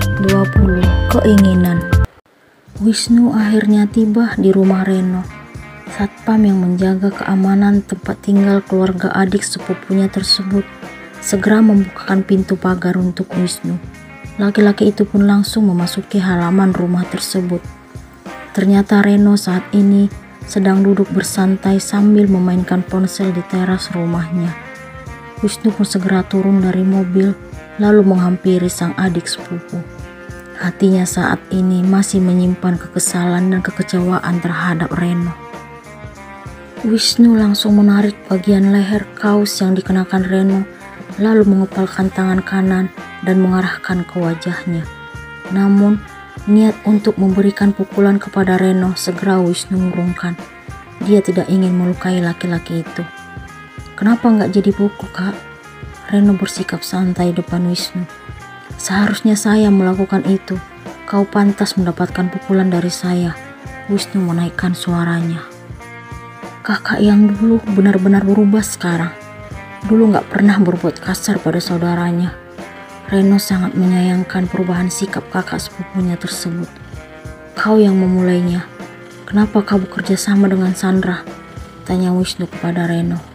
Part 20. Keinginan. Wisnu akhirnya tiba di rumah Reno. Satpam yang menjaga keamanan tempat tinggal keluarga adik sepupunya tersebut segera membukakan pintu pagar untuk Wisnu. Laki-laki itu pun langsung memasuki halaman rumah tersebut. Ternyata Reno saat ini sedang duduk bersantai sambil memainkan ponsel di teras rumahnya. Wisnu pun segera turun dari mobil lalu menghampiri sang adik sepupu. Hatinya saat ini masih menyimpan kekesalan dan kekecewaan terhadap Reno. Wisnu langsung menarik bagian leher kaos yang dikenakan Reno, lalu mengepalkan tangan kanan dan mengarahkan ke wajahnya. Namun, niat untuk memberikan pukulan kepada Reno segera Wisnu urungkan. Dia tidak ingin melukai laki-laki itu. "Kenapa nggak jadi pukul, Kak?" Reno bersikap santai depan Wisnu. "Seharusnya saya melakukan itu. Kau pantas mendapatkan pukulan dari saya." Wisnu menaikkan suaranya. "Kakak yang dulu benar-benar berubah sekarang. Dulu gak pernah berbuat kasar pada saudaranya." Reno sangat menyayangkan perubahan sikap kakak sepupunya tersebut. "Kau yang memulainya. Kenapa kau bekerja sama dengan Sandra?" tanya Wisnu kepada Reno.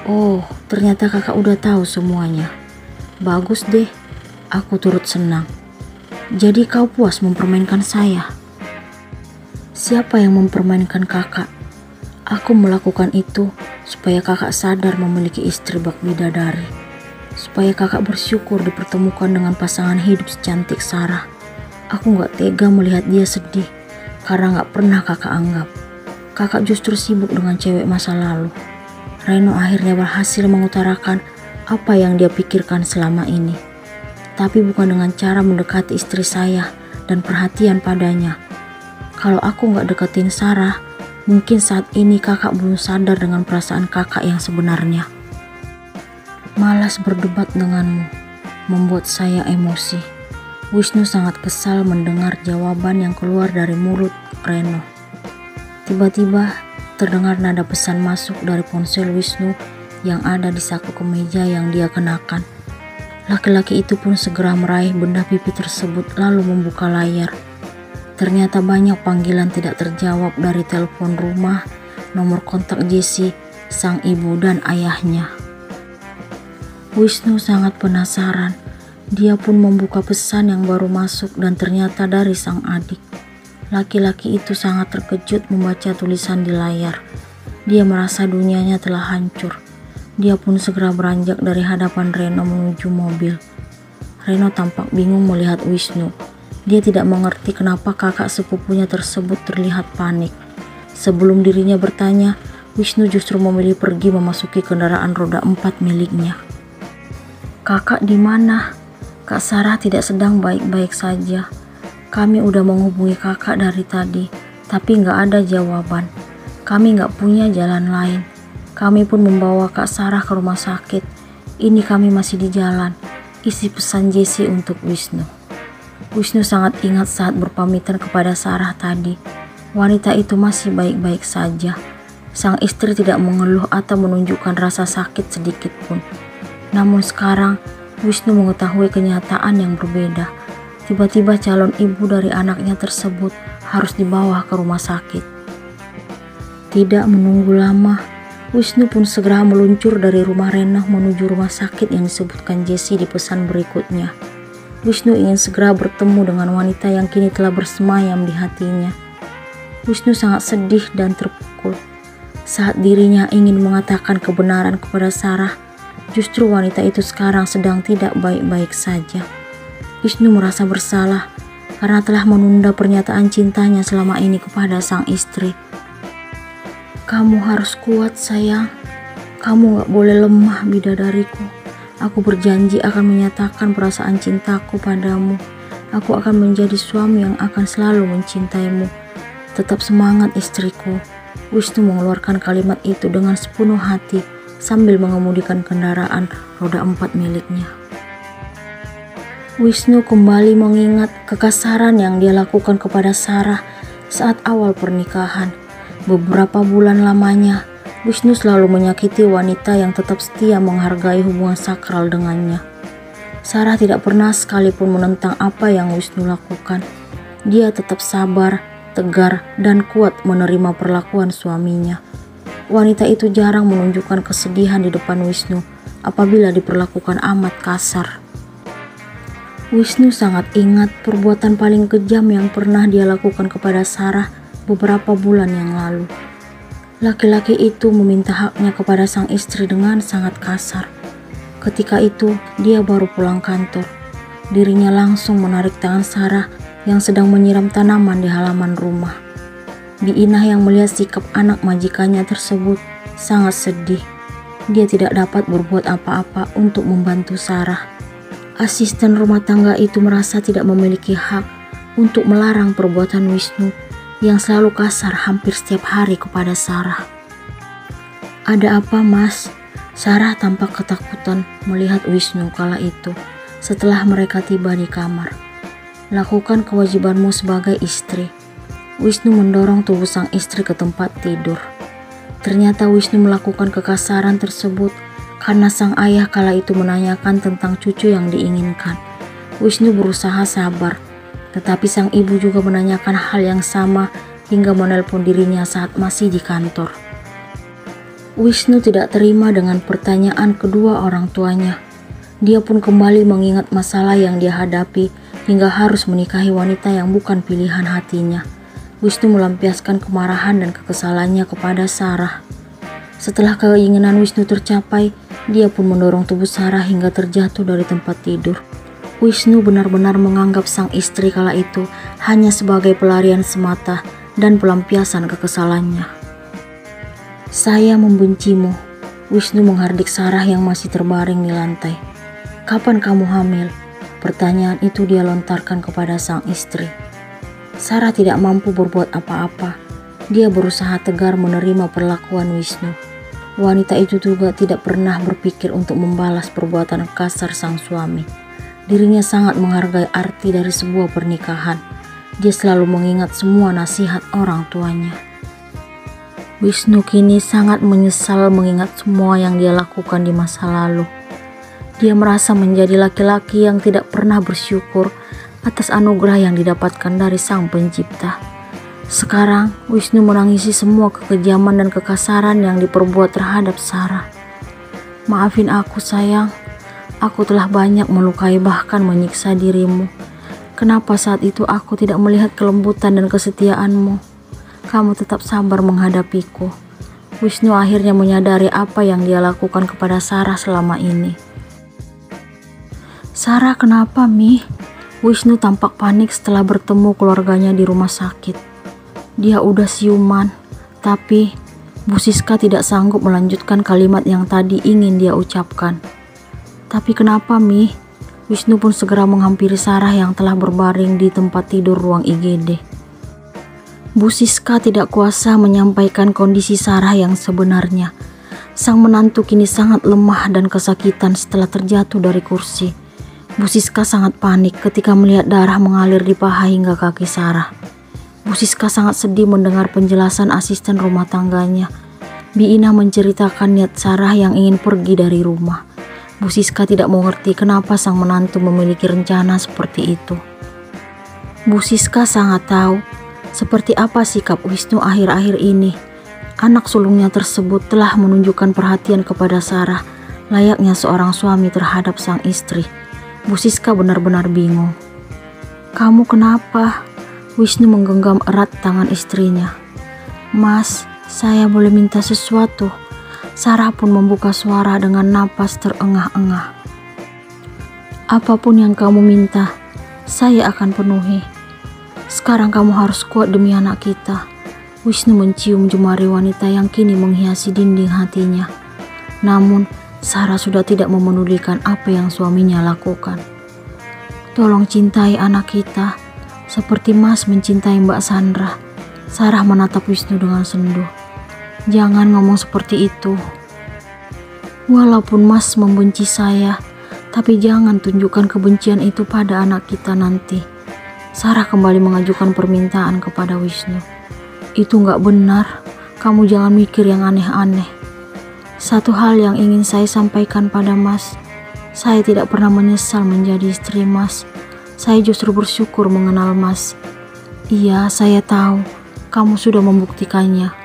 "Oh, ternyata kakak udah tahu semuanya. Bagus deh, aku turut senang. Jadi kau puas mempermainkan saya?" "Siapa yang mempermainkan kakak? Aku melakukan itu supaya kakak sadar memiliki istri bak bidadari. Supaya kakak bersyukur dipertemukan dengan pasangan hidup secantik Sarah. Aku gak tega melihat dia sedih karena gak pernah kakak anggap. Kakak justru sibuk dengan cewek masa lalu." Reno akhirnya berhasil mengutarakan apa yang dia pikirkan selama ini. "Tapi bukan dengan cara mendekati istri saya dan perhatian padanya. Kalau aku gak deketin Sarah, mungkin saat ini kakak belum sadar dengan perasaan kakak yang sebenarnya. Malas berdebat denganmu, membuat saya emosi." Wisnu sangat kesal mendengar jawaban yang keluar dari mulut Reno. Tiba-tiba terdengar nada pesan masuk dari ponsel Wisnu yang ada di saku kemeja yang dia kenakan. Laki-laki itu pun segera meraih benda pipi tersebut lalu membuka layar. Ternyata banyak panggilan tidak terjawab dari telepon rumah, nomor kontak Jessie, sang ibu dan ayahnya. Wisnu sangat penasaran. Dia pun membuka pesan yang baru masuk dan ternyata dari sang adik. Laki-laki itu sangat terkejut membaca tulisan di layar. Dia merasa dunianya telah hancur. Dia pun segera beranjak dari hadapan Reno menuju mobil. Reno tampak bingung melihat Wisnu. Dia tidak mengerti kenapa kakak sepupunya tersebut terlihat panik. Sebelum dirinya bertanya, Wisnu justru memilih pergi memasuki kendaraan roda 4 miliknya. "Kakak di mana? Kak Sarah tidak sedang baik-baik saja. Kami udah menghubungi kakak dari tadi, tapi gak ada jawaban. Kami gak punya jalan lain. Kami pun membawa Kak Sarah ke rumah sakit. Ini kami masih di jalan." Isi pesan Jessie untuk Wisnu. Wisnu sangat ingat saat berpamitan kepada Sarah tadi. Wanita itu masih baik-baik saja. Sang istri tidak mengeluh atau menunjukkan rasa sakit sedikit pun. Namun sekarang, Wisnu mengetahui kenyataan yang berbeda. Tiba-tiba calon ibu dari anaknya tersebut harus dibawa ke rumah sakit. Tidak menunggu lama, Wisnu pun segera meluncur dari rumah Reno menuju rumah sakit yang disebutkan Jessie di pesan berikutnya. Wisnu ingin segera bertemu dengan wanita yang kini telah bersemayam di hatinya. Wisnu sangat sedih dan terpukul. Saat dirinya ingin mengatakan kebenaran kepada Sarah, justru wanita itu sekarang sedang tidak baik-baik saja. Wisnu merasa bersalah karena telah menunda pernyataan cintanya selama ini kepada sang istri. "Kamu harus kuat sayang. Kamu gak boleh lemah bidadariku. Aku berjanji akan menyatakan perasaan cintaku padamu. Aku akan menjadi suami yang akan selalu mencintaimu. Tetap semangat istriku." Wisnu mengeluarkan kalimat itu dengan sepenuh hati sambil mengemudikan kendaraan roda 4 miliknya. Wisnu kembali mengingat kekasaran yang dia lakukan kepada Sarah saat awal pernikahan. Beberapa bulan lamanya, Wisnu selalu menyakiti wanita yang tetap setia menghargai hubungan sakral dengannya. Sarah tidak pernah sekalipun menentang apa yang Wisnu lakukan. Dia tetap sabar, tegar, dan kuat menerima perlakuan suaminya. Wanita itu jarang menunjukkan kesedihan di depan Wisnu apabila diperlakukan amat kasar. Wisnu sangat ingat perbuatan paling kejam yang pernah dia lakukan kepada Sarah beberapa bulan yang lalu. Laki-laki itu meminta haknya kepada sang istri dengan sangat kasar. Ketika itu, dia baru pulang kantor. Dirinya langsung menarik tangan Sarah yang sedang menyiram tanaman di halaman rumah. Biinah yang melihat sikap anak majikannya tersebut sangat sedih. Dia tidak dapat berbuat apa-apa untuk membantu Sarah. Asisten rumah tangga itu merasa tidak memiliki hak untuk melarang perbuatan Wisnu yang selalu kasar hampir setiap hari kepada Sarah. "Ada apa, Mas?" Sarah tampak ketakutan melihat Wisnu kala itu setelah mereka tiba di kamar. "Lakukan kewajibanmu sebagai istri." Wisnu mendorong tubuh sang istri ke tempat tidur. Ternyata Wisnu melakukan kekasaran tersebut karena sang ayah kala itu menanyakan tentang cucu yang diinginkan. Wisnu berusaha sabar, tetapi sang ibu juga menanyakan hal yang sama hingga menelpon dirinya saat masih di kantor. Wisnu tidak terima dengan pertanyaan kedua orang tuanya. Dia pun kembali mengingat masalah yang dia hadapi hingga harus menikahi wanita yang bukan pilihan hatinya. Wisnu melampiaskan kemarahan dan kekesalannya kepada Sarah. Setelah keinginan Wisnu tercapai, dia pun mendorong tubuh Sarah hingga terjatuh dari tempat tidur. Wisnu benar-benar menganggap sang istri kala itu hanya sebagai pelarian semata dan pelampiasan kekesalannya. "Saya membencimu." Wisnu menghardik Sarah yang masih terbaring di lantai. "Kapan kamu hamil?" Pertanyaan itu dia lontarkan kepada sang istri. Sarah tidak mampu berbuat apa-apa. Dia berusaha tegar menerima perlakuan Wisnu. Wanita itu juga tidak pernah berpikir untuk membalas perbuatan kasar sang suami. Dirinya sangat menghargai arti dari sebuah pernikahan. Dia selalu mengingat semua nasihat orang tuanya. Wisnu kini sangat menyesal mengingat semua yang dia lakukan di masa lalu. Dia merasa menjadi laki-laki yang tidak pernah bersyukur atas anugerah yang didapatkan dari Sang Pencipta. Sekarang, Wisnu menangisi semua kekejaman dan kekasaran yang diperbuat terhadap Sarah. "Maafin aku, sayang. Aku telah banyak melukai bahkan menyiksa dirimu. Kenapa saat itu aku tidak melihat kelembutan dan kesetiaanmu? Kamu tetap sabar menghadapiku." Wisnu akhirnya menyadari apa yang dia lakukan kepada Sarah selama ini. "Sarah, kenapa, Mi?" Wisnu tampak panik setelah bertemu keluarganya di rumah sakit. Dia udah siuman, tapi Bu Siska tidak sanggup melanjutkan kalimat yang tadi ingin dia ucapkan. "Tapi kenapa, Mi?" Wisnu pun segera menghampiri Sarah yang telah berbaring di tempat tidur ruang IGD. Bu Siska tidak kuasa menyampaikan kondisi Sarah yang sebenarnya. Sang menantu kini sangat lemah dan kesakitan setelah terjatuh dari kursi. Bu Siska sangat panik ketika melihat darah mengalir di paha hingga kaki Sarah. Bu Siska sangat sedih mendengar penjelasan asisten rumah tangganya. Biina menceritakan niat Sarah yang ingin pergi dari rumah. Bu Siska tidak mengerti kenapa sang menantu memiliki rencana seperti itu. Bu Siska sangat tahu seperti apa sikap Wisnu akhir-akhir ini. Anak sulungnya tersebut telah menunjukkan perhatian kepada Sarah, layaknya seorang suami terhadap sang istri. Bu Siska benar-benar bingung. "Kamu kenapa?" Wisnu menggenggam erat tangan istrinya. "Mas, saya boleh minta sesuatu?" Sarah pun membuka suara dengan napas terengah-engah. "Apapun yang kamu minta, saya akan penuhi. Sekarang kamu harus kuat demi anak kita." Wisnu mencium jemari wanita yang kini menghiasi dinding hatinya. Namun, Sarah sudah tidak memedulikan apa yang suaminya lakukan. "Tolong cintai anak kita, seperti Mas mencintai Mbak Sandra." Sarah menatap Wisnu dengan sendu. "Jangan ngomong seperti itu. Walaupun Mas membenci saya, tapi jangan tunjukkan kebencian itu pada anak kita nanti." Sarah kembali mengajukan permintaan kepada Wisnu. "Itu nggak benar. Kamu jangan mikir yang aneh-aneh. Satu hal yang ingin saya sampaikan pada Mas. Saya tidak pernah menyesal menjadi istri Mas. Saya justru bersyukur mengenal Mas. Iya, saya tahu kamu sudah membuktikannya.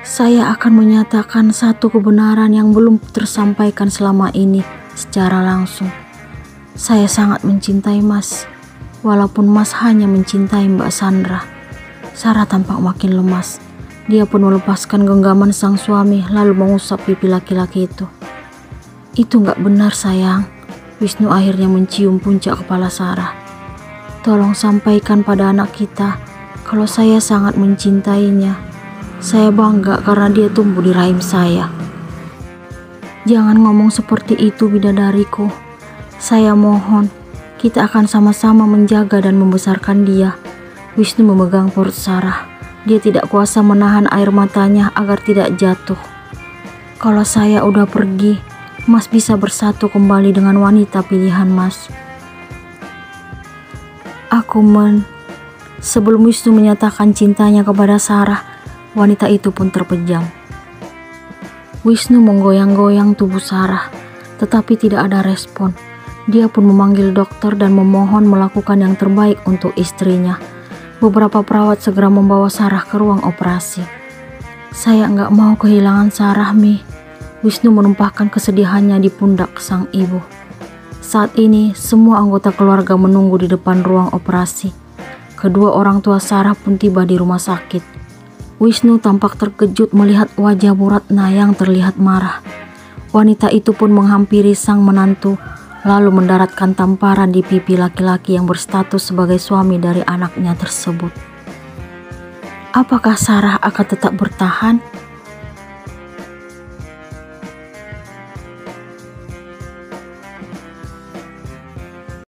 Saya akan menyatakan satu kebenaran yang belum tersampaikan selama ini secara langsung. Saya sangat mencintai Mas, walaupun Mas hanya mencintai Mbak Sandra. Sarah tampak makin lemas. Dia pun melepaskan genggaman sang suami lalu mengusap pipi laki-laki itu. Itu gak benar sayang. Wisnu akhirnya mencium puncak kepala Sarah. Tolong sampaikan pada anak kita kalau saya sangat mencintainya. Saya bangga karena dia tumbuh di rahim saya. Jangan ngomong seperti itu bidadariku. Saya mohon, kita akan sama-sama menjaga dan membesarkan dia. Wisnu memegang perut Sarah. Dia tidak kuasa menahan air matanya agar tidak jatuh. Kalau saya udah pergi, Mas bisa bersatu kembali dengan wanita pilihan Mas. Sebelum Wisnu menyatakan cintanya kepada Sarah, wanita itu pun terpejam. Wisnu menggoyang-goyang tubuh Sarah, tetapi tidak ada respon. Dia pun memanggil dokter dan memohon melakukan yang terbaik untuk istrinya. Beberapa perawat segera membawa Sarah ke ruang operasi. Saya nggak mau kehilangan Sarah, Mi. Wisnu menumpahkan kesedihannya di pundak sang ibu. Saat ini, semua anggota keluarga menunggu di depan ruang operasi. Kedua orang tua Sarah pun tiba di rumah sakit. Wisnu tampak terkejut melihat wajah Bu Ratna yang terlihat marah. Wanita itu pun menghampiri sang menantu, lalu mendaratkan tamparan di pipi laki-laki yang berstatus sebagai suami dari anaknya tersebut. Apakah Sarah akan tetap bertahan?